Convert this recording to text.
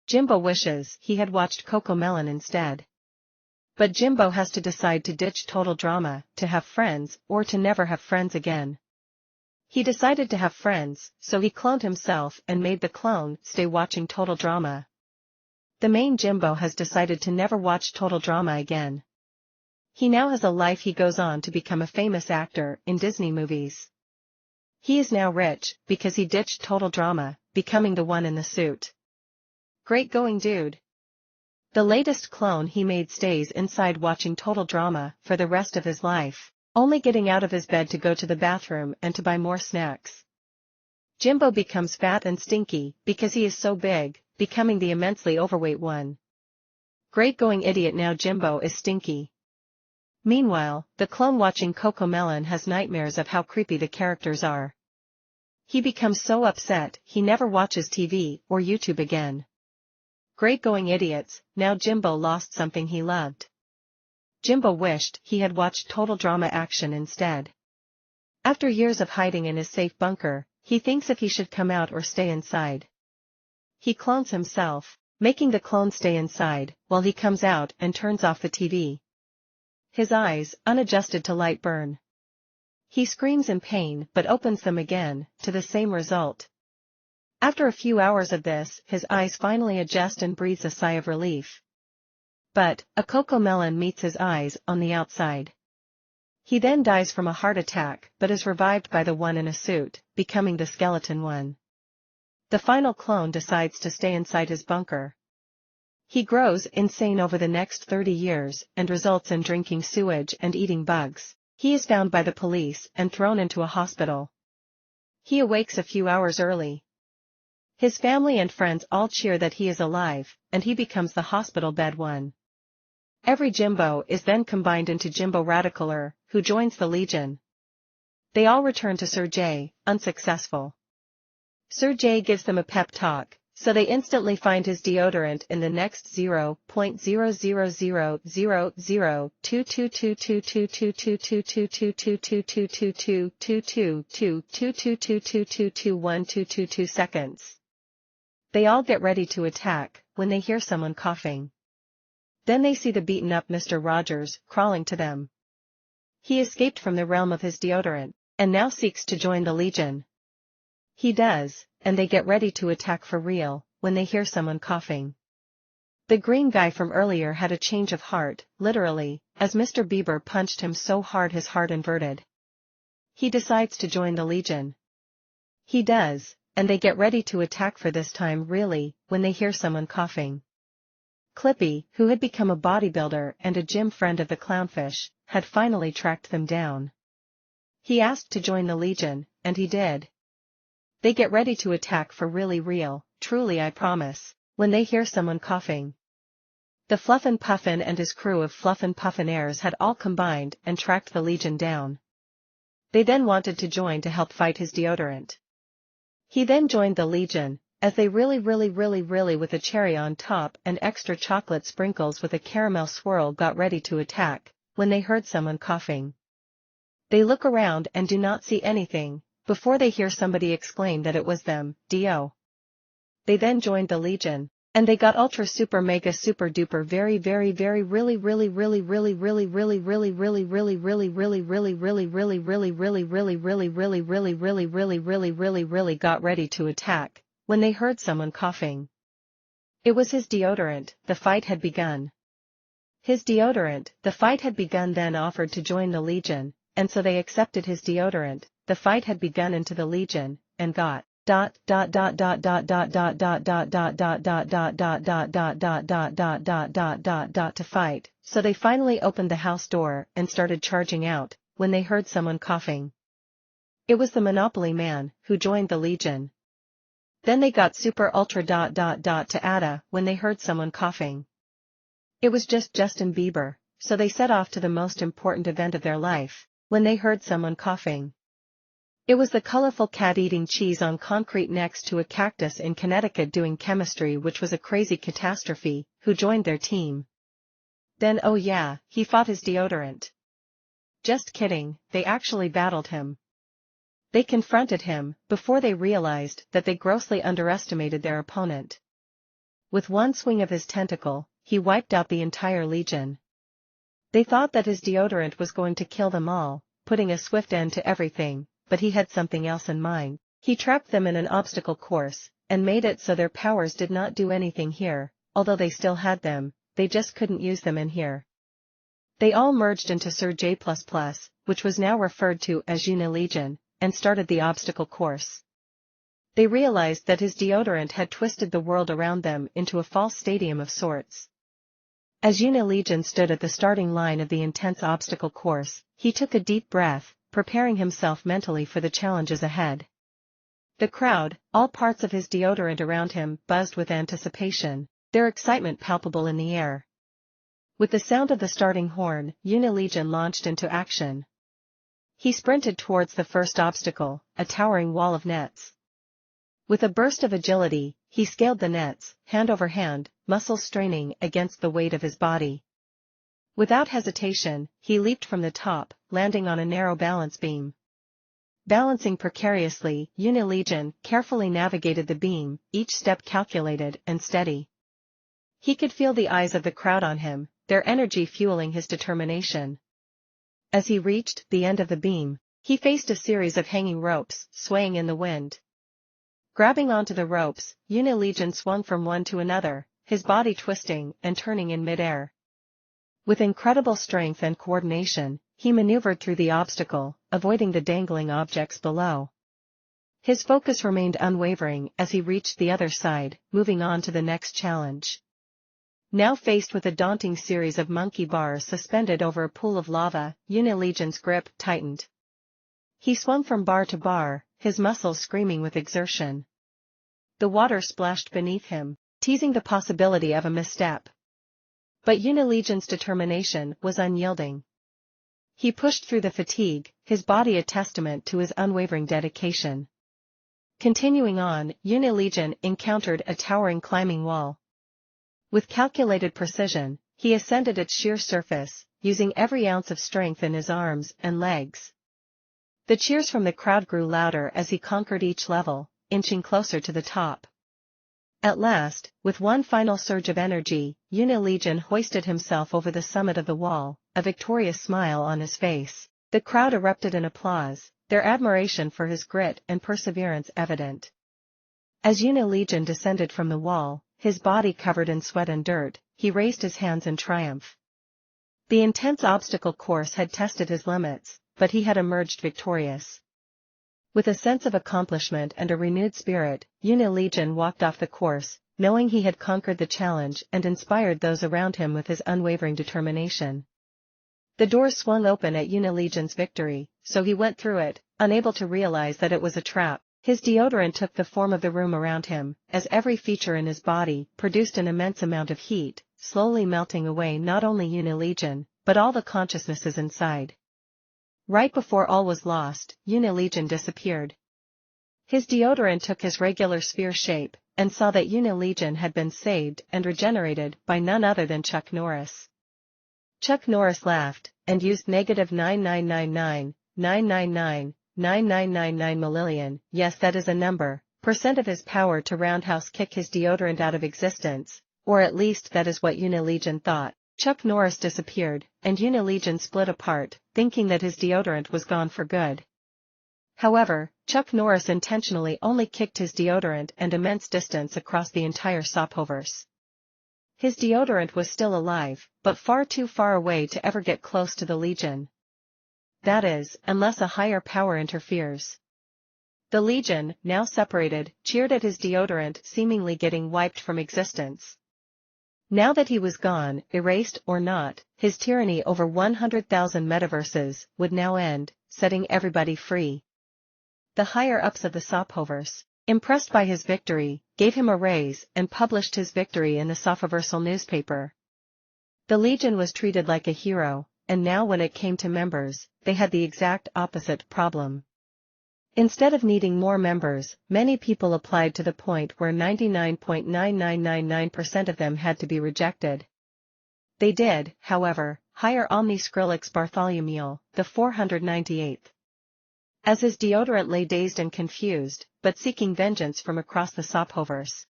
Jimbo wishes he had watched CoComelon instead. But Jimbo has to decide to ditch total drama, to have friends, or to never have friends again. He decided to have friends, so he cloned himself and made the clone stay watching total drama. The main Jimbo has decided to never watch total drama again. He now has a life. He goes on to become a famous actor in Disney movies. He is now rich, because he ditched total drama, becoming the one in the suit. Great going, dude. The latest clone he made stays inside watching total drama for the rest of his life, only getting out of his bed to go to the bathroom and to buy more snacks. Jimbo becomes fat and stinky, because he is so big, becoming the immensely overweight one. Great going, idiot. Now Jimbo is stinky. Meanwhile, the clone watching CoComelon has nightmares of how creepy the characters are. He becomes so upset, he never watches TV or YouTube again. Great going, idiots. Now Jimbo lost something he loved. Jimbo wished he had watched total drama action instead. After years of hiding in his safe bunker, he thinks if he should come out or stay inside. He clones himself, making the clone stay inside, while he comes out and turns off the TV. His eyes, unadjusted to light, burn. He screams in pain but opens them again, to the same result. After a few hours of this, his eyes finally adjust and breathes a sigh of relief. But, a CoComelon meets his eyes on the outside. He then dies from a heart attack but is revived by the one in a suit, becoming the skeleton one. The final clone decides to stay inside his bunker. He grows insane over the next 30 years and results in drinking sewage and eating bugs. He is found by the police and thrown into a hospital. He awakes a few hours early. His family and friends all cheer that he is alive, and he becomes the hospital bed one. Every Jimbo is then combined into Jimbo Radicaler, who joins the Legion. They all return to Sir J, unsuccessful. Sir J gives them a pep talk, so they instantly find his deodorant in the next 0.000022222222222222222222222222222 seconds. They all get ready to attack, when they hear someone coughing. Then they see the beaten-up Mr. Rogers crawling to them. He escaped from the realm of his deodorant, and now seeks to join the Legion. He does, and they get ready to attack for real, when they hear someone coughing. The green guy from earlier had a change of heart, literally, as Mr. Bieber punched him so hard his heart inverted. He decides to join the Legion. He does, and they get ready to attack for this time really, when they hear someone coughing. Clippy, who had become a bodybuilder and a gym friend of the clownfish, had finally tracked them down. He asked to join the Legion, and he did. They get ready to attack for really real, truly I promise, when they hear someone coughing. The Fluffin' Puffin and his crew of Fluffin' Puffinaires had all combined and tracked the Legion down. They then wanted to join to help fight his deodorant. He then joined the Legion, as they really with a cherry on top and extra chocolate sprinkles with a caramel swirl got ready to attack, when they heard someone coughing. They look around and do not see anything, before they hear somebody exclaim that it was them, D.O. They then joined the Legion, and they got ultra super mega super duper very got ready to attack, when they heard someone coughing. It was his deodorant. The fight had begun. His deodorant. The fight had begun. Then offered to join the Legion, and so they accepted his deodorant. The fight had begun into the Legion, and got to fight, so they finally opened the house door and started charging out, when they heard someone coughing. It was the Monopoly Man, who joined the Legion. Then they got super ultra to Ada when they heard someone coughing. It was just Justin Bieber, so they set off to the most important event of their life, when they heard someone coughing. It was the colorful cat eating cheese on concrete next to a cactus in Connecticut doing chemistry, which was a crazy catastrophe, who joined their team. Then oh yeah, he fought his deodorant. Just kidding, they actually battled him. They confronted him, before they realized that they grossly underestimated their opponent. With one swing of his tentacle, he wiped out the entire legion. They thought that his deodorant was going to kill them all, putting a swift end to everything, but he had something else in mind. He trapped them in an obstacle course, and made it so their powers did not do anything here, although they still had them, they just couldn't use them in here. They all merged into Sir J++, which was now referred to as Unilegion, and started the obstacle course. They realized that his deodorant had twisted the world around them into a false stadium of sorts. As Unilegion stood at the starting line of the intense obstacle course, he took a deep breath, preparing himself mentally for the challenges ahead. The crowd, all parts of his deodorant around him, buzzed with anticipation, their excitement palpable in the air. With the sound of the starting horn, Unilegion launched into action. He sprinted towards the first obstacle, a towering wall of nets. With a burst of agility, he scaled the nets, hand over hand, muscles straining against the weight of his body. Without hesitation, he leaped from the top, landing on a narrow balance beam. Balancing precariously, Unilegion carefully navigated the beam, each step calculated and steady. He could feel the eyes of the crowd on him, their energy fueling his determination. As he reached the end of the beam, he faced a series of hanging ropes, swaying in the wind. Grabbing onto the ropes, Unilegion swung from one to another, his body twisting and turning in midair. With incredible strength and coordination, he maneuvered through the obstacle, avoiding the dangling objects below. His focus remained unwavering as he reached the other side, moving on to the next challenge. Now faced with a daunting series of monkey bars suspended over a pool of lava, Unilegion's grip tightened. He swung from bar to bar, his muscles screaming with exertion. The water splashed beneath him, teasing the possibility of a misstep. But Unilegion's determination was unyielding. He pushed through the fatigue, his body a testament to his unwavering dedication. Continuing on, Unilegion encountered a towering climbing wall. With calculated precision, he ascended its sheer surface, using every ounce of strength in his arms and legs. The cheers from the crowd grew louder as he conquered each level, inching closer to the top. At last, with one final surge of energy, Unilegion hoisted himself over the summit of the wall, a victorious smile on his face. The crowd erupted in applause, their admiration for his grit and perseverance evident. As Unilegion descended from the wall, his body covered in sweat and dirt, he raised his hands in triumph. The intense obstacle course had tested his limits, but he had emerged victorious. With a sense of accomplishment and a renewed spirit, Unilegion walked off the course, knowing he had conquered the challenge and inspired those around him with his unwavering determination. The doors swung open at Unilegion's victory, so he went through it, unable to realize that it was a trap. His deodorant took the form of the room around him, as every feature in his body produced an immense amount of heat, slowly melting away not only Unilegion, but all the consciousnesses inside. Right before all was lost, Unilegion disappeared. His deodorant took his regular sphere shape, and saw that Unilegion had been saved and regenerated by none other than Chuck Norris. Chuck Norris laughed, and used -99999999999 million, yes that is a number, % of his power to roundhouse kick his deodorant out of existence, or at least that is what Unilegion thought. Chuck Norris disappeared, and Unilegion split apart, thinking that his deodorant was gone for good. However, Chuck Norris intentionally only kicked his deodorant an immense distance across the entire Sophoverse. His deodorant was still alive, but far too far away to ever get close to the Legion. That is, unless a higher power interferes. The Legion, now separated, cheered at his deodorant seemingly getting wiped from existence. Now that he was gone, erased or not, his tyranny over 100,000 metaverses would now end, setting everybody free. The higher-ups of the Sophoverse, impressed by his victory, gave him a raise and published his victory in the Sophoversal newspaper. The Legion was treated like a hero, and now when it came to members, they had the exact opposite problem. Instead of needing more members, many people applied to the point where 99.9999% of them had to be rejected. They did, however, hire Omni Skrillex Bartholomew, the 498th. As his deodorant lay dazed and confused, but seeking vengeance from across the Sophoverse,